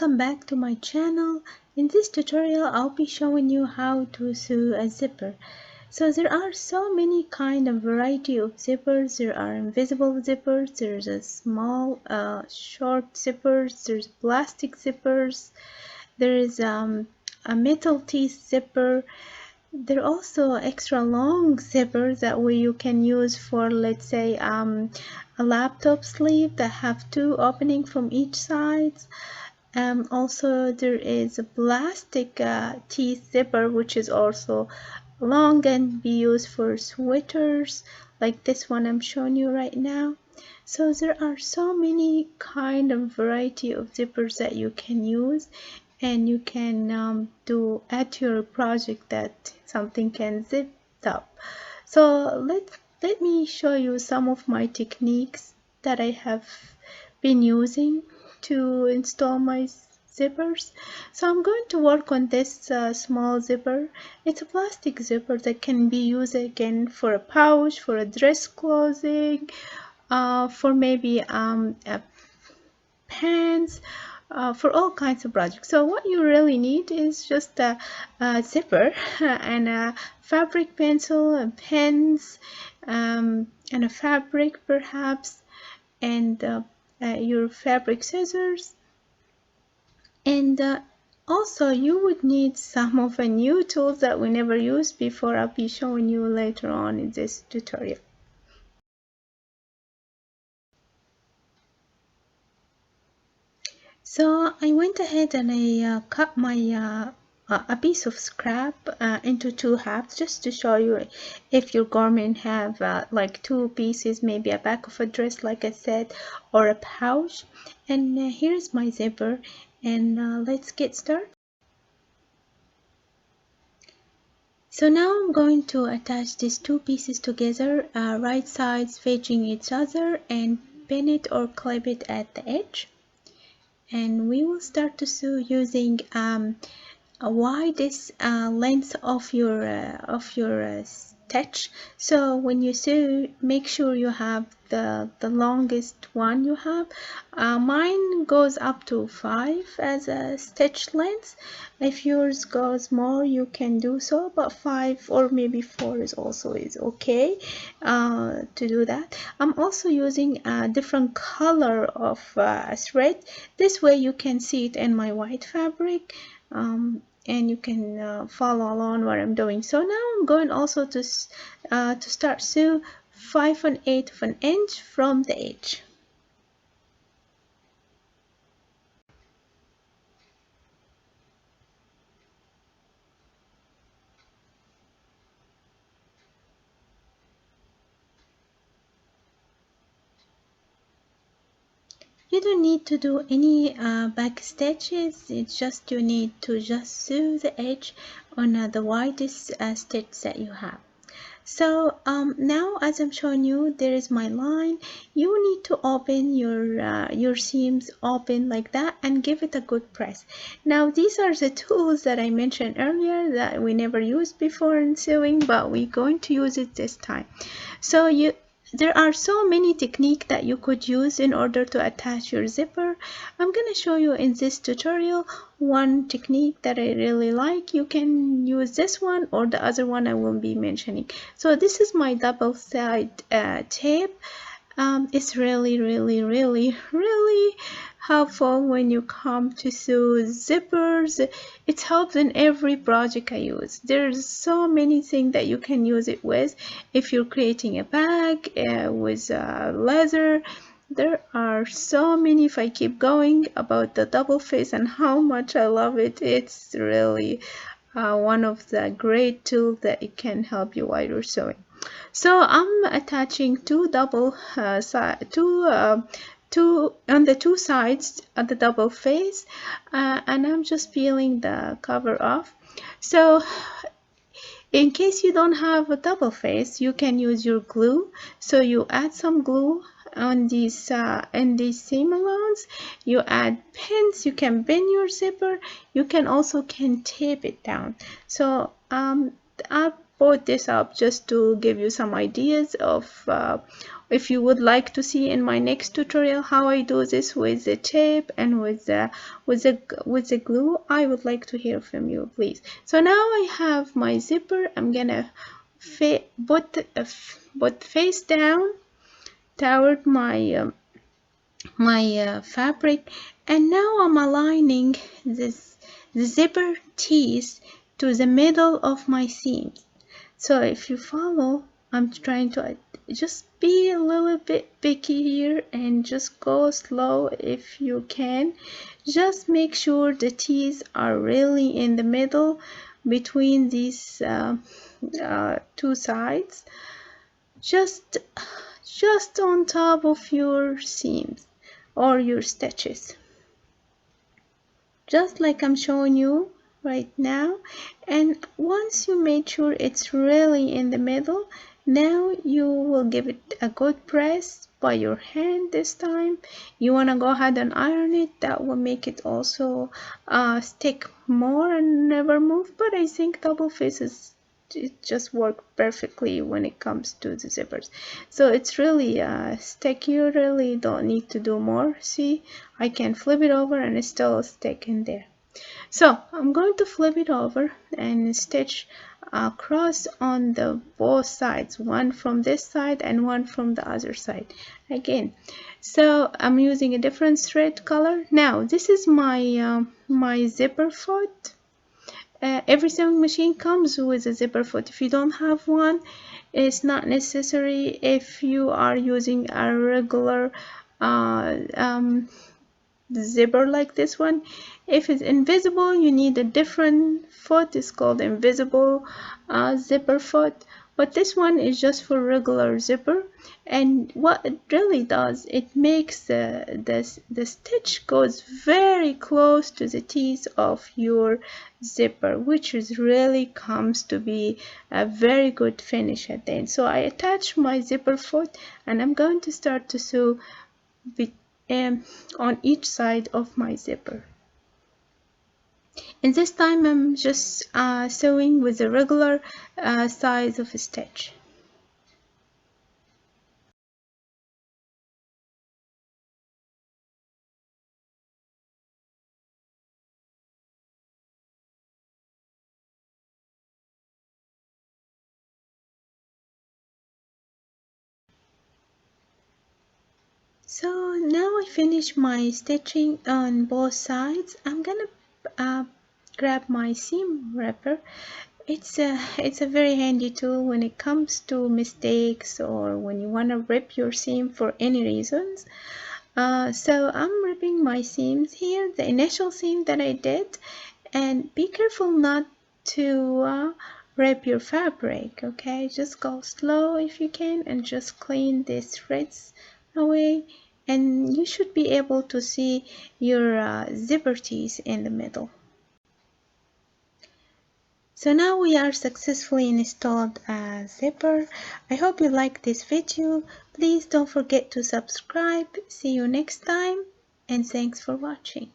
welcome back to my channel. In this tutorial I'll be showing you how to sew a zipper. So there are so many kind of variety of zippers. There are invisible zippers, there's a small short zippers, there's plastic zippers, there is a metal teeth zipper. There are also extra long zippers that way you can use for, let's say, a laptop sleeve that have two openings from each side. Also there is a plastic teeth zipper which is also long and be used for sweaters like this one I'm showing you right now. So there are so many kind of variety of zippers that you can use, and you can do at your project that something can zip up. So let me show you some of my techniques that I have been using to install my zippers. So I'm going to work on this small zipper. It's a plastic zipper that can be used again for a pouch, for a dress clothing, for maybe pants, for all kinds of projects. So what you really need is just a zipper and a fabric pencil and pens, and a fabric perhaps, and your fabric scissors, and also you would need some of a new tools that we never used before. I'll be showing you later on in this tutorial. So I went ahead and I cut my a piece of scrap into two halves, just to show you if your garment have like two pieces, maybe a back of a dress like I said, or a pouch. And here's my zipper, and let's get started. So now I'm going to attach these two pieces together, right sides facing each other, and pin it or clip it at the edge. And we will start to sew using a widest length of your stitch. So when you sew, make sure you have the longest one you have. Mine goes up to 5 as a stitch length. If yours goes more, you can do so, but 5 or maybe 4 is also okay to do that. I'm also using a different color of thread. This way you can see it in my white fabric. And you can follow along what I'm doing. So now I'm going also to start sew 5 1/8 of an inch from the edge. You don't need to do any back stitches. It's just you need to just sew the edge on the widest stitch that you have. So now as I'm showing you, there is my line. You need to open your seams open like that and give it a good press. Now these are the tools that I mentioned earlier that we never used before in sewing, but we're going to use it this time. So there are so many techniques that you could use in order to attach your zipper. I'm going to show you in this tutorial one technique that I really like. You can use this one or the other one I will be mentioning. So this is my double side tape. It's really helpful when you come to sew zippers. It helps in every project I use. There's so many things that you can use it with. If you're creating a bag with leather, there are so many. If I keep going about the double face and how much I love it, it's really one of the great tools that it can help you while you're sewing. So I'm attaching two double two on the two sides of the double face, and I'm just peeling the cover off. So in case you don't have a double face, you can use your glue. So you add some glue on these and these seam allowance. You add pins. You can pin your zipper. You can also tape it down. So I brought this up just to give you some ideas of if you would like to see in my next tutorial how I do this with the tape and with the glue, I would like to hear from you, please. So now I have my zipper. I'm gonna put face down toward my fabric, and now I'm aligning the zipper teeth to the middle of my seam. So if you follow, I'm trying to just be a little bit picky here and just go slow if you can. Just make sure the teeth are really in the middle between these two sides, just on top of your seams or your stitches, just like I'm showing you right now. And once you make sure it's really in the middle, now you will give it a good press by your hand. This time you want to go ahead and iron it. That will make it also stick more and never move. But I think double faces, it just works perfectly when it comes to the zippers. So it's really stick. You really don't need to do more. See, I can flip it over and it's still stick in there. So I'm going to flip it over and stitch across on the both sides, one from this side and one from the other side again. So I'm using a different thread color. Now this is my my zipper foot. Every sewing machine comes with a zipper foot. If you don't have one, it's not necessary. If you are using a regular zipper like this one, if it's invisible, you need a different foot. It's called invisible zipper foot, but this one is just for regular zipper. And what it really does, it makes the stitch goes very close to the teeth of your zipper, which is really comes to be a very good finish at the end. So I attach my zipper foot and I'm going to start to sew on each side of my zipper. And this time I'm just sewing with a regular size of a stitch. So now I finish my stitching on both sides. I'm gonna grab my seam ripper. It's a very handy tool when it comes to mistakes or when you want to rip your seam for any reasons. So I'm ripping my seams here, the initial seam that I did, and be careful not to rip your fabric, okay? Just go slow if you can and just clean these threads away, and you should be able to see your zipper teeth in the middle. So now we are successfully installed a zipper. I hope you liked this video. Please don't forget to subscribe. See you next time, and thanks for watching.